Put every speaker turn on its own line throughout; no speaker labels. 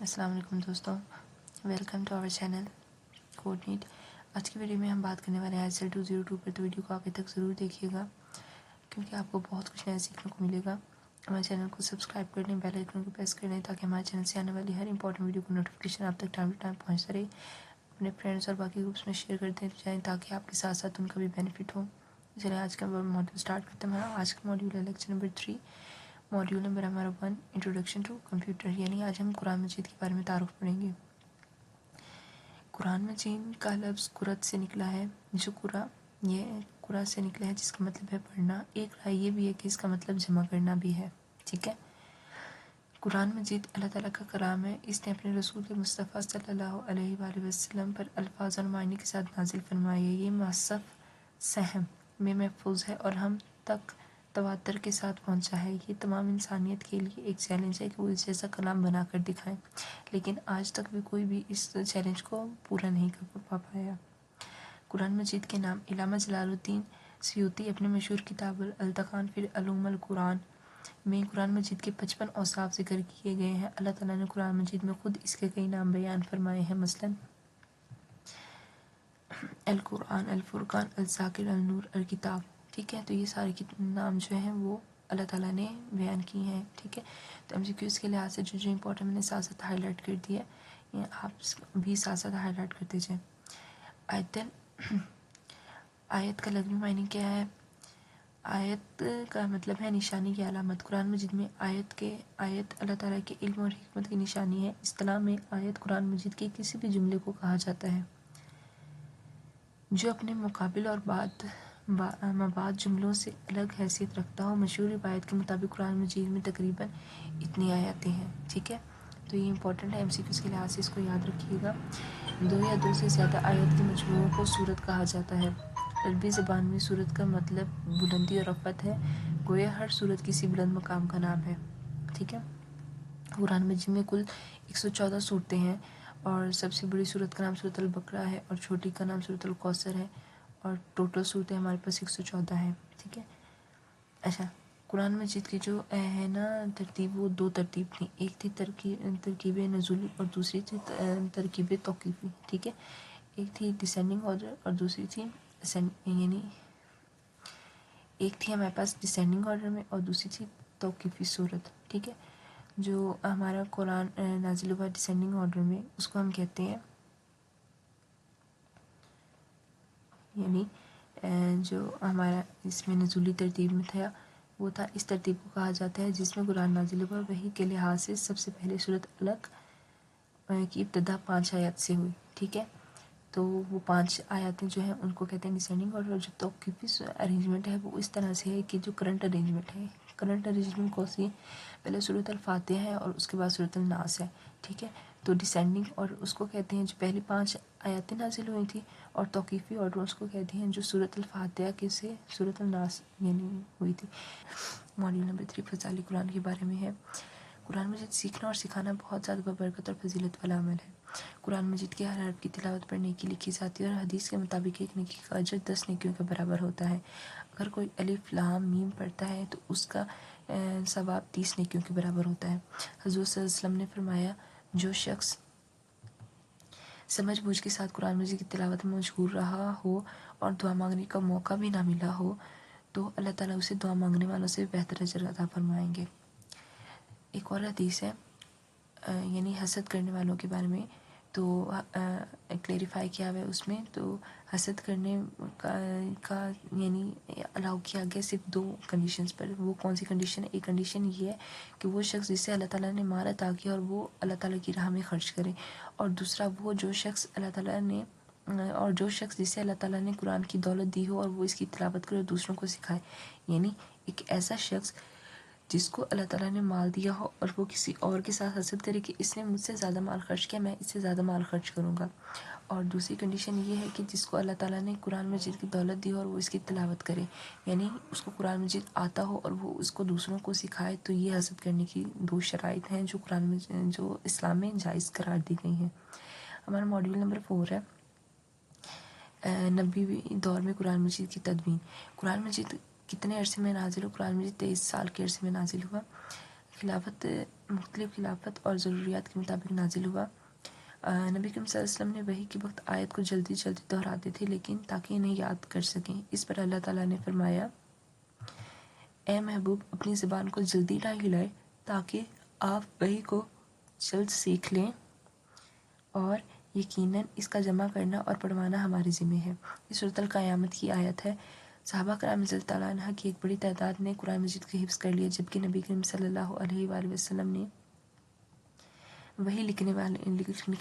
अस्सलाम वालेकुम दोस्तों, welcome to our channel coordinate. आज की वीडियो में हम बात करने वाले हैं IELTS 202 पर, तो वीडियो को आगे तक ज़रूर देखिएगा क्योंकि आपको बहुत कुछ नया सीखने को मिलेगा। हमारे चैनल को सब्सक्राइब कर लें, बेल आइकन को प्रेस कर लें ताकि हमारे चैनल से आने वाली हर इंपॉर्टेंट वीडियो को नोटिफिकेशन आप तक टाइम टू टाइम पहुँचता रहे। अपने फ्रेंड्स और बाकी ग्रुप्स में शेयर करते जाएँ ताकि आपके साथ साथ उनका भी बेनिफिट हो। चलिए आज का मॉड्यूल स्टार्ट करते हैं। हमारा आज का मॉड्यूल है लेक्चर नंबर 3, मॉड्यूल नंबर हमारा 1, इंट्रोडक्शन टू कंप्यूटर। यानी आज हम कुरान मजीद के बारे में तारुफ पढ़ेंगे। कुरान मजीद का लफ्ज़ कुरत से निकला है, जो कुरा से निकला है, जिसका मतलब है पढ़ना। एक राय ये भी है कि इसका मतलब जमा करना भी है। ठीक है। कुरान मजीद अल्लाह ताला का कलाम है। इसने अपने रसूल मुस्तफ़ा सल्लल्लाहु अलैहि वसल्लम पर अल्फाज और मायने के साथ नाजिल फरमाया है। ये मसफ़ सहम में महफूज है और हम तक तवातर के साथ पहुंचा है। ये तमाम इंसानियत के लिए एक चैलेंज है कि वो इस जैसा कलाम बना कर दिखाएं, लेकिन आज तक भी कोई भी इस चैलेंज को पूरा नहीं कर पाया। कुरान मजीद के नाम इल्लामा जलालुद्दीन सयूती अपनी मशहूर किताब अल-तकान फिर अलूमुल कुरान में कुरान मजीद के 55 औसाफ जिक्र किए गए हैं। अल्लाह ताला ने कुरान मजीद में खुद इसके कई नाम बयान फरमाए हैं, मसलन अल कुरान, अल फुरकान, अल ज़ाकिर, अल नूर, अल किताब। ठीक है, तो ये सारे नाम जो हैं वो अल्लाह ताला ने बयान किए हैं। ठीक है, तो MCQs के लिहाज से जो इंपॉर्टेंट मैंने साथ साथ हाईलाइट कर दिया, ये आप भी साथ साथ हाईलाइट करते जाएँ। आयत का लग़वी मायने क्या है? आयत का मतलब है निशानी की अलामत। कुरान मजीद में आयत अल्लाह ताला के इल्म और हिकमत की निशानी है। इस्तिलाह में आयत कुरान मजीद के किसी भी जुमले को कहा जाता है जो अपने मुकाबिल और मबाद जुमलों से अलग हैसियत रखता हो। मशहूर रिवायत के मुताबिक कुरान मजीद में तकरीबन इतनी आयतें हैं। ठीक है, तो ये इंपॉर्टेंट है, MCQs के लिहाज से इसको याद रखिएगा। 2 या 2 से ज़्यादा आयत के मजमूओं को सूरत कहा जाता है। अरबी ज़बान में सूरत का मतलब बुलंदी और रफ़त है, गोया हर सूरत किसी बुलंद मकाम का नाम है। ठीक है, कुरान मजीद में कुल 114 सूरतें हैं और सबसे बड़ी सूरत का नाम सूरत अल बकरा है और छोटी का नाम सूरत अल कौसर है और टोटल सूरतें हमारे पास 114 हैं। ठीक है। अच्छा, कुरान मजीद की जो है ना तरतीब, वो 2 तरतीब थी। एक थी तरकीब नज़ुली और दूसरी थी तरकीब तौक़ीफ़ी। ठीक है, एक थी डिसेंडिंग ऑर्डर और दूसरी थी यानी एक थी हमारे पास डिसेंडिंग ऑर्डर में और दूसरी थी तौक़ीफ़ी सूरत। ठीक है, जो हमारा कुरान नाज़िल हुआ डिसेंडिंग ऑर्डर में, उसको हम कहते हैं यानी जो हमारा इसमें नज़ुली तरतीब में था वो था, इस तरतीब को कहा जाता है जिसमें कुरान नाज़िल हुआ। वही के लिहाज से सबसे पहले सूरत अलक की इब्तिदा 5 आयत से हुई। ठीक है, तो वो 5 आयतें जो हैं उनको कहते हैं डिसेंडिंग ऑर्डर। और जो तौक़ीफ़ी अरेंजमेंट है वो इस तरह से है कि जो करंट अरेंजमेंट है, करंट अरेंजमेंट कौन सी है? पहले सूरत अल फातिहा है और उसके बाद सूरत अल नास है। ठीक है, तो डिसेंडिंग ऑर्डर उसको कहते हैं जो पहली 5 आयतें नाजिल हुई थी, और तौक़ीफ़ी ऑर्डर उसको कहते हैं जो सूरत अल फातिहा के से सूरत अल नास यानी हुई थी। मॉड्यूल नंबर 3 फ़ज़ाइल कुरान के बारे में है। कुरान मजीद सीखना और सिखाना बहुत ज़्यादा बरकत और फजीलत वाला अमल है। कुरान मजीद के हर हर्फ की तिलावत पर नेकी लिखी जाती है और हदीस के मुताबिक एक नेकी का अजर 10 नेकियों के बराबर होता है। अगर कोई अलिफ लाम मीम पढ़ता है तो उसका सवाब 30 नेकियों के बराबर होता है। हज़रत सल्लल्लाहु अलैहि वसल्लम ने फरमाया, जो शख्स समझ बूझ के साथ कुरान मजीद की तिलावत में मशगूल रहा हो और दुआ मांगने का मौका भी ना मिला हो तो अल्लाह ताला उसे दुआ मांगने वालों से बेहतर अजर अता फरमाएंगे। एक और हदीस है यानी हसद करने वालों के बारे में, तो क्लेरिफाई किया हुआ है उसमें। तो हसद करने का यानी अलाउ किया गया सिर्फ 2 कंडीशंस पर। वो कौन सी कंडीशन है? एक कंडीशन ये है कि वो शख्स जिसे अल्लाह ताला ने मारा ताकि और वो अल्लाह ताला की राह में खर्च करे, और दूसरा वो जो शख्स जिसे अल्लाह ताला ने कुरान की दौलत दी हो और वो इसकी तिलावत करे और दूसरों को सिखाए। यानी एक ऐसा शख्स जिसको अल्लाह ताला ने माल दिया हो और वो किसी और के साथ हसद करे कि इसने मुझसे ज़्यादा माल खर्च किया, मैं इससे ज़्यादा माल खर्च करूँगा। और दूसरी कंडीशन ये है कि जिसको अल्लाह ताला ने कुरान मजीद की दौलत दी हो और वो इसकी तिलावत करे, यानी उसको कुरान मजीद आता हो और वो उसको दूसरों को सिखाए। तो ये हसद करने की 2 शराइत हैं जो इस्लाम में जायज़ करार दी गई हैं। हमारा मॉड्यूल नंबर 4 है नबी दौर में कुरान मजीद की तदवीन। कुरान मजीद कितने अरसे में नाजिल हुआ? कुरान मजीद 23 साल के अरसे में नाजिल हुआ। खिलाफत مختلف خلافت اور ضروریات کے مطابق نازل ہوا۔ نبی کریم صلی اللہ علیہ وسلم نے وحی کے وقت آیت کو جلدی جلدی دہراتے تھے لیکن تاکہ انہیں یاد کر سکیں۔ اس پر اللہ تعالیٰ نے فرمایا، اے محبوب اپنی زبان کو جلدی نہ ہلائے تاکہ آپ وحی کو جلد سیکھ لیں، اور یقیناً اس کا جمع کرنا اور پڑھوانا ہمارے ذمہ ہے۔ یہ سورۃ القیامت کی آیت ہے۔ صحابہ کرام رضی اللہ تعالیٰ عنہ کی ایک بڑی تعداد نے قرآن مجید کو حفظ کر لیا، جبکہ نبی کریم صلی اللہ علیہ وآلہ وسلم نے وحی لکھنے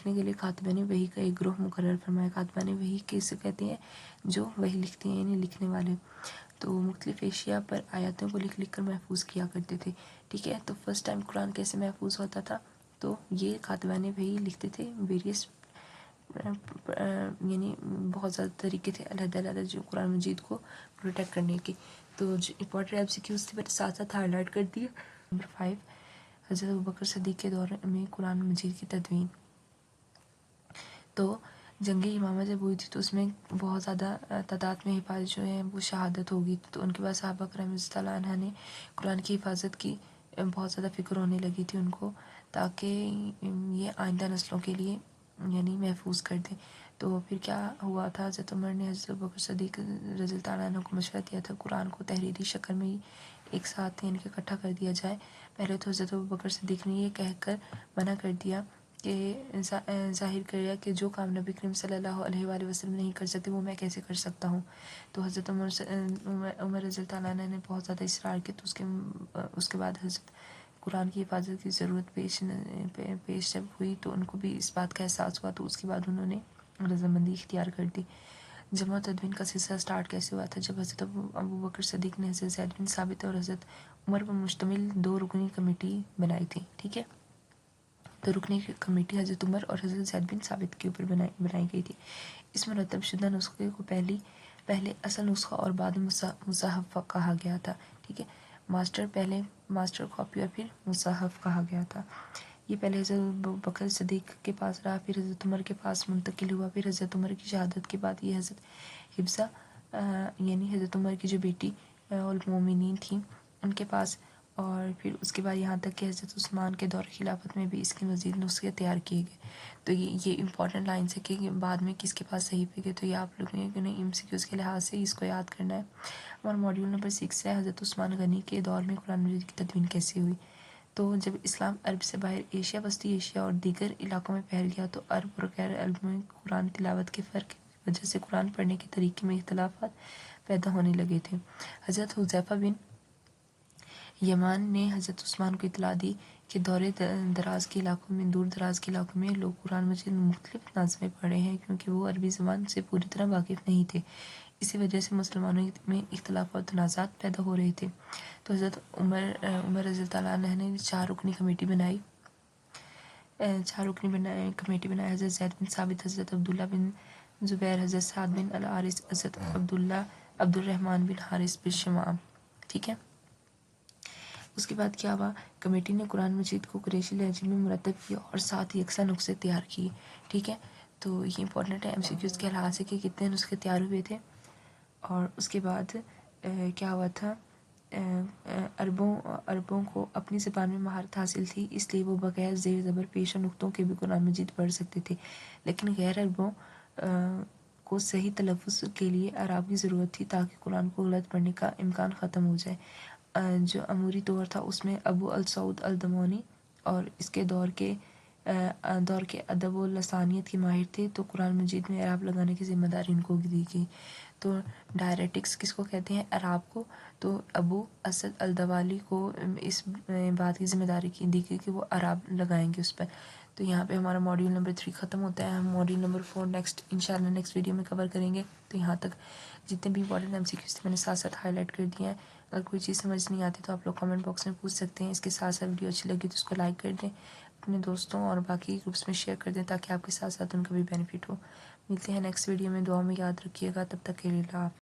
کے لیے کاتبین وحی کا ایک گروہ مقرر فرمایا۔ کاتبین وحی کیسے کہتے ہیں؟ جو وحی لکھتے ہیں، یعنی لکھنے والے۔ تو مختلف اشیاء پر آیاتوں کو لکھ لکھ کر محفوظ کیا کرتے تھے، ٹھیک ہے۔ تو فرسٹ ٹائم قرآن کیسے محفوظ ہوتا تھا؟ تو یہ کاتبین وحی لکھتے تھے، ویریس یعنی بہت زیادہ طریقے تھے علیحدہ جو قرآن مجید کو پروٹیکٹ کرنے کے۔ تو جو امپورٹنٹ MCQs تھے ساتھ ساتھ ہائی لائٹ کر دیا۔ نمبر 5، حضرت ابوبکر صدیق کے دور میں قرآن مجید کی تدوین۔ تو جنگ یمامہ جب ہوئی تھی تو اس میں بہت زیادہ تعداد میں حفاظ جو ہیں وہ شہادت ہوگی، تو ان کے بعد صحابہ کرام رضی اللہ عنہ نے قرآن کی حفاظت کی۔ بہت زیادہ فکر ہونے لگی تھی ان کو، تاکہ یہ آئندہ نسلوں کے لیے یعنی محفوظ کر دیں۔ تو پھر کیا ہوا تھا، حضرت عمر نے حضرت ابوبکر صدیق رضی اللہ عنہ کو مشورہ دیا تھا قرآن کو تحریری شکل میں ایک ساتھ یعنی کہ اکٹھا کر دیا جائے۔ پہلے تو حضرت ابوبکر صدیق نے یہ کہہ کر منع کر دیا کہ ظاہر کیا کہ جو کام نبی کریم صلی اللہ علیہ وآلہ وسلم نہیں کر سکتے وہ میں کیسے کر سکتا ہوں۔ تو حضرت عمر رضی اللہ عنہ نے بہت زیادہ اصرار کیا، تو اس کے بعد حضرت قرآن کی حفاظت کی ضرورت پیش جب ہوئی تو ان کو بھی اس بات کا احساس ہوا، تو اس کے بعد انہوں نے رضامندی اختیار کر دی۔ جمع و تدوین کا سلسلہ سٹارٹ کیسے ہوا تھا؟ جب حضرت ابوبکر صدیق نے حضرت زید بن ثابت اور حضرت عمر پر مشتمل 2 رکنی کمیٹی بنائی تھی، ٹھیک ہے۔ تو رکنی کمیٹی حضرت عمر اور حضرت زید بن ثابت کے اوپر بنائی گئی تھی۔ اس مرتب شدہ نسخے کو پہلے اصل نسخہ اور بعد مصحف کہا گیا تھا، ٹھیک ہے۔ پہلے ماسٹر کاپی اور پھر مصحف کہا گیا تھا۔ یہ پہلے حضرت ابوبکر صدیق کے پاس رہا، پھر حضرت عمر کے پاس منتقل ہوا، پھر حضرت عمر کی شہادت کے بعد یہ حضرت حفصہ یعنی حضرت عمر کی جو بیٹی المومنین تھیں ان کے پاس، اور پھر اس کے بعد یہاں تک کہ حضرت عثمان کے دور خلافت میں بھی اس کے مزید نسخے تیار کیے گئے۔ تو یہ امپورٹنٹ لائنس ہے کہ بعد میں کس کے پاس صحیح پہ گئے، تو یہ آپ لوگوں نے MCQs کے لحاظ سے اس کو یاد کرنا ہے۔ ہمارا ماڈیول نمبر 6 ہے حضرت عثمان غنی کے دور میں قرآن مجید کی تدوین کیسے ہوئی۔ تو جب اسلام عرب سے باہر ایشیا، وسطی ایشیا اور دیگر علاقوں میں پھیل گیا تو عرب اور غیر عرب میں قرآن تلاوت کے فرق کی وجہ سے قرآن پڑھنے کے طریقے میں اختلافات پیدا ہونے لگے تھے۔ حضرت حذیفہ بن یمان نے حضرت عثمان کو اطلاع دی کہ دور دراز کے علاقوں میں لوگ قرآن مجید میں مختلف نظمیں پڑھ رہے ہیں، کیونکہ وہ عربی زبان سے پوری طرح واقف نہیں تھے۔ اسی وجہ سے مسلمانوں میں اختلاف اور تنازعات پیدا ہو رہے تھے۔ تو حضرت عمر رضی اللہ عنہ نے 4 رکنی کمیٹی بنائی۔ حضرت زید بن ثابت، حضرت عبداللہ بن زبیر، حضرت سعد بن الحارث، حضرت عبد الرحمن بن حارث بن شمام، ٹھیک ہے۔ اس کے بعد کیا ہوا، کمیٹی نے قرآن مجید کو قریشی لہجے میں مرتب کیا اور ساتھ ہی یکساں نسخے تیار کیے، ٹھیک ہے۔ تو یہ امپورٹنٹ ہے MCQs کے لحاظ سے کہ کتنے نسخے تیار ہوئے تھے۔ اور اس کے بعد کیا ہوا تھا، عربوں کو اپنی زبان میں مہارت حاصل تھی، اس لیے وہ بغیر زیر زبر پیش و نقطوں کے بھی قرآن مجید پڑھ سکتے تھے، لیکن غیر عربوں کو صحیح تلفظ کے لیے اعراب کی ضرورت تھی تاکہ قرآن کو غلط پڑھنے کا امکان ختم ہو جائے۔ جو اموری دور تھا اس میں ابو السعود الدمونی اور اس کے دور کے ادب و لسانیت کے ماہر تھے، تو قرآن مجید میں اعراب لگانے کی ذمہ داری ان کو دی گئی۔ تو ڈائریٹکس کس کو کہتے ہیں؟ اعراب کو۔ تو ابو اسد الدوالی کو اس بات کی ذمہ داری دی گئی کہ وہ اعراب لگائیں گے اس پر۔ تو یہاں پہ ہمارا ماڈیول نمبر 3 ختم ہوتا ہے۔ ہم ماڈیول نمبر 4 انشاءاللہ نیکسٹ ویڈیو میں کور کریں گے۔ تو یہاں تک جتنے بھی امپورٹنٹ MCQs تھے میں نے ساتھ ساتھ ہائی لائٹ کر دیا ہے۔ اگر کوئی چیز سمجھ نہیں آتی تو آپ لوگ کمنٹ باکس میں پوچھ سکتے ہیں۔ اس کے ساتھ ساتھ ویڈیو اچھی لگی تو اس کو لائک کر دیں، اپنے دوستوں اور باقی گروپس میں شیئر کر دیں تاکہ آپ کے ساتھ ساتھ ان کا بھی بینیفٹ ہو۔ ملتے ہیں نیکسٹ ویڈیو میں، دعا میں یاد رکھیے گا، تب تک کے لیے اللہ حافظ۔